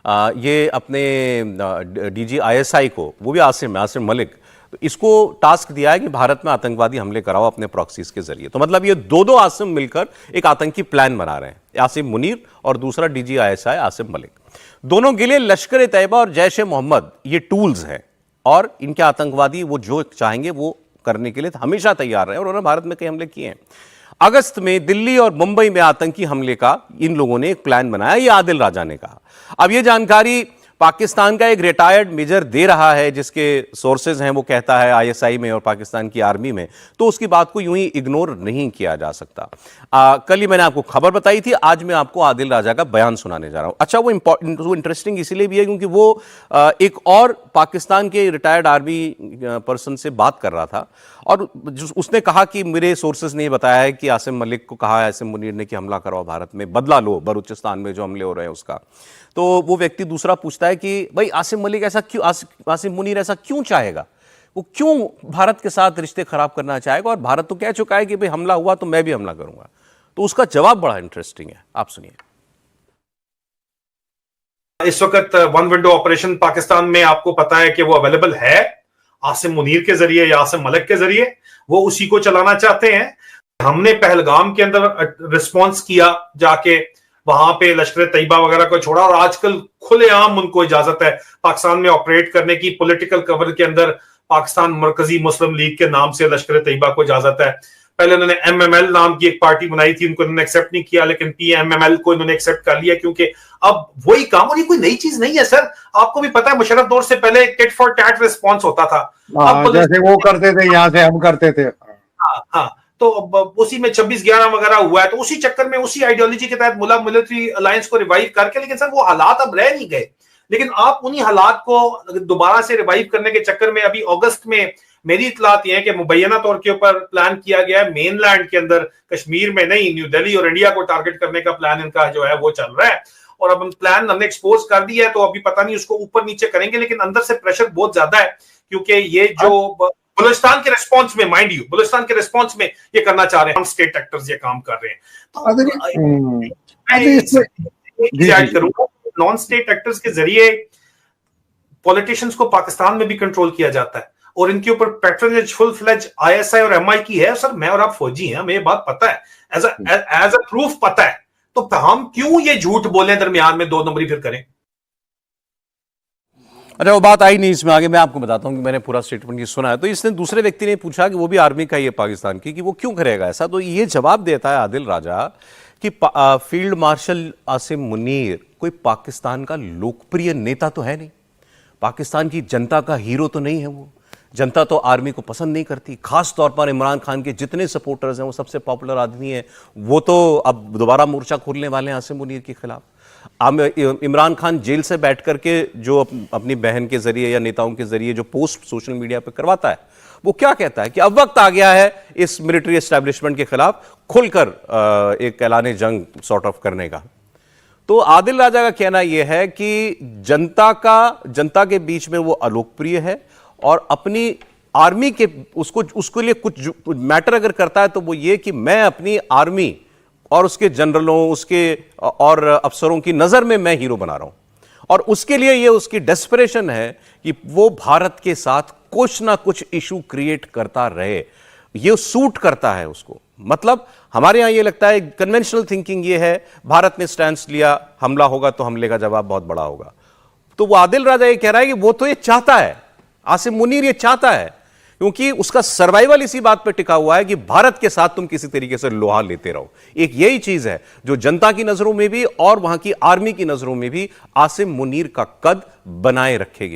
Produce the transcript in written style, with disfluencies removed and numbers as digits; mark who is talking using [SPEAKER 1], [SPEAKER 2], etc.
[SPEAKER 1] ये अपने DG ISI को, वो भी आसिम मलिक, तो इसको टास्क दिया है कि भारत में आतंकवादी हमले कराओ अपने प्रॉक्सीज के जरिए। तो मतलब ये दो आसिम मिलकर एक आतंकी प्लान बना रहे हैं, आसिम मुनीर और दूसरा डीजी आईएसआई आसिम मलिक। दोनों के लिए लश्कर तैयबा और जैश ए मोहम्मद ये टूल्स हैं, और इनके आतंकवादी वो जो चाहेंगे वो करने के लिए हमेशा तैयार रहे, और उन्होंने भारत में कई हमले किए हैं। अगस्त में दिल्ली और मुंबई में आतंकी हमले का इन लोगों ने एक प्लान बनाया, ये आदिल राजा ने कहा। अब ये जानकारी पाकिस्तान का एक रिटायर्ड मेजर दे रहा है, जिसके सोर्सेज हैं वो कहता है आईएसआई में और पाकिस्तान की आर्मी में, तो उसकी बात को यूं ही इग्नोर नहीं किया जा सकता। कल ही मैंने आपको खबर बताई थी, आज मैं आपको आदिल राजा का बयान सुनाने जा रहा हूं। अच्छा, वो इंटरेस्टिंग इसलिए भी है क्योंकि वो एक और पाकिस्तान के रिटायर्ड आर्मी पर्सन से बात कर रहा था, और उसने कहा कि मेरे सोर्सेज ने बताया है कि आसिम मलिक को कहा है आसिम मुनीर ने कि हमला कराओ भारत में, बदला लो बलूचिस्तान में जो हमले हो रहे हैं उसका। तो वो व्यक्ति दूसरा पूछता है कि भाई आसिम मलिक ऐसा क्यों, आसिम मुनीर ऐसा क्यों चाहेगा, वो क्यों भारत के साथ रिश्ते खराब करना चाहेगा, और भारत तो कह चुका है कि भाई हमला हुआ तो मैं भी हमला करूंगा। तो उसका जवाब बड़ा इंटरेस्टिंग है, आप सुनिए।
[SPEAKER 2] इस वक्त वन विंडो ऑपरेशन पाकिस्तान में आपको पता है कि वो अवेलेबल है आसिम मुनीर के जरिए या आसिम मलिक के जरिए, वो उसी को चलाना चाहते हैं। हमने पहलगाम के अंदर रिस्पॉन्स किया, जाके वहां पे लश्कर तैयबा वगैरह को छोड़ा, और आजकल खुलेआम उनको इजाजत है पाकिस्तान में ऑपरेट करने की। पॉलिटिकल कवर के अंदर पाकिस्तान मरकजी मुस्लिम लीग के नाम से लश्कर तैयबा को इजाजत है। पहले उन्होंने एमएमएल नाम की एक पार्टी बनाई थी, उनको इन्होंने एक्सेप्ट नहीं किया, लेकिन पीएमएमएल को इन्होंने एक्सेप्ट कर लिया, क्योंकि अब वही काम, और ये कोई नई चीज नहीं है सर। आपको भी पता है मुशर्रफ दौर से पहले टिट फॉर टैट रिस्पॉन्स होता था।
[SPEAKER 3] अब जैसे वो करते थे, यहां से हम करते थे।
[SPEAKER 2] हाँ, तो उसी में 26/11 वगैरह हुआ है, तो उसी चक्कर में उसी आइडियोलॉजी के तहत मुला मिलिट्री अलायंस को रिवाइव करके, लेकिन सर वो हालात अब रह नहीं गए। लेकिन आप उन्हीं हालात को दोबारा से रिवाइव करने के चक्कर में अभी अगस्त में मेरी इतलात ये है कि मुबैना तौर के ऊपर प्लान किया गया है, मेनलैंड के अंदर, कश्मीर में नहीं, न्यू दिल्ली और इंडिया को टारगेट करने का प्लान इनका जो है वो चल रहा है। और अब प्लान हमने एक्सपोज कर दिया है, तो अभी पता नहीं उसको ऊपर नीचे करेंगे, लेकिन अंदर से प्रेशर बहुत ज्यादा है, क्योंकि ये जो बलूचिस्तान के रिस्पॉन्स में, माइंड यू, बलूचिस्तान के रिस्पॉन्स में ये करना चाह रहे हैं, हम स्टेट एक्टर्स ये काम कर रहे हैं। तो ऐड करूंगा, नॉन स्टेट एक्टर्स के जरिए पॉलिटिशियंस को पाकिस्तान में भी कंट्रोल किया जाता है, और इनके ऊपर पैट्रनेज फुल फ्लेज आईएसआई और एमआई की है। सर मैं और आप फौजी हैं, हमें ये बात पता है, एज अ प्रूफ पता है, तो हम क्यों ये झूठ बोलें, दरमियान में दो नंबरी फिर करें।
[SPEAKER 1] अच्छा, वो बात आई नहीं इसमें, आगे मैं आपको बताता हूँ कि मैंने पूरा स्टेटमेंट ये सुना है। तो इसने दूसरे व्यक्ति ने पूछा कि वो भी आर्मी का ही है पाकिस्तान की, कि वो क्यों करेगा ऐसा। तो ये जवाब देता है आदिल राजा कि फील्ड मार्शल आसिम मुनीर कोई पाकिस्तान का लोकप्रिय नेता तो है नहीं, पाकिस्तान की जनता का हीरो तो नहीं है वो। जनता तो आर्मी को पसंद नहीं करती, खास तौर पर इमरान खान के जितने सपोर्टर्स हैं वो सबसे पॉपुलर आदमी है, वो तो अब दोबारा मोर्चा खोलने वाले हैं आसिम मुनीर के खिलाफ। इमरान खान जेल से बैठ करके जो अपनी बहन के जरिए या नेताओं के जरिए जो पोस्ट सोशल मीडिया पर करवाता है, वो क्या कहता है कि अब वक्त आ गया है इस मिलिट्री एस्टैब्लिशमेंट के खिलाफ खुलकर एक ऐलान जंग सॉर्ट ऑफ करने का। तो आदिल राजा का कहना यह है कि जनता के बीच में वो अलोकप्रिय है, और अपनी आर्मी के उसके लिए कुछ मैटर अगर करता है तो वो ये कि मैं अपनी आर्मी और उसके जनरलों, उसके और अफसरों की नजर में मैं हीरो बना रहा हूं, और उसके लिए ये उसकी डेस्परेशन है कि वो भारत के साथ कुछ ना कुछ इशू क्रिएट करता रहे। ये सूट करता है उसको। मतलब हमारे यहां ये लगता है, कन्वेंशनल थिंकिंग ये है, भारत ने स्टैंड लिया, हमला होगा तो हमले का जवाब बहुत बड़ा होगा। तो वो आदिल राजा ये कह रहा है कि वो तो ये चाहता है, आसिम मुनीर ये चाहता है, क्योंकि उसका सर्वाइवल इसी बात पर टिका हुआ है कि भारत के साथ तुम किसी तरीके से लोहा लेते रहो। एक यही चीज है जो जनता की नजरों में भी और वहां की आर्मी की नजरों में भी आसिम मुनीर का कद बनाए रखेगी।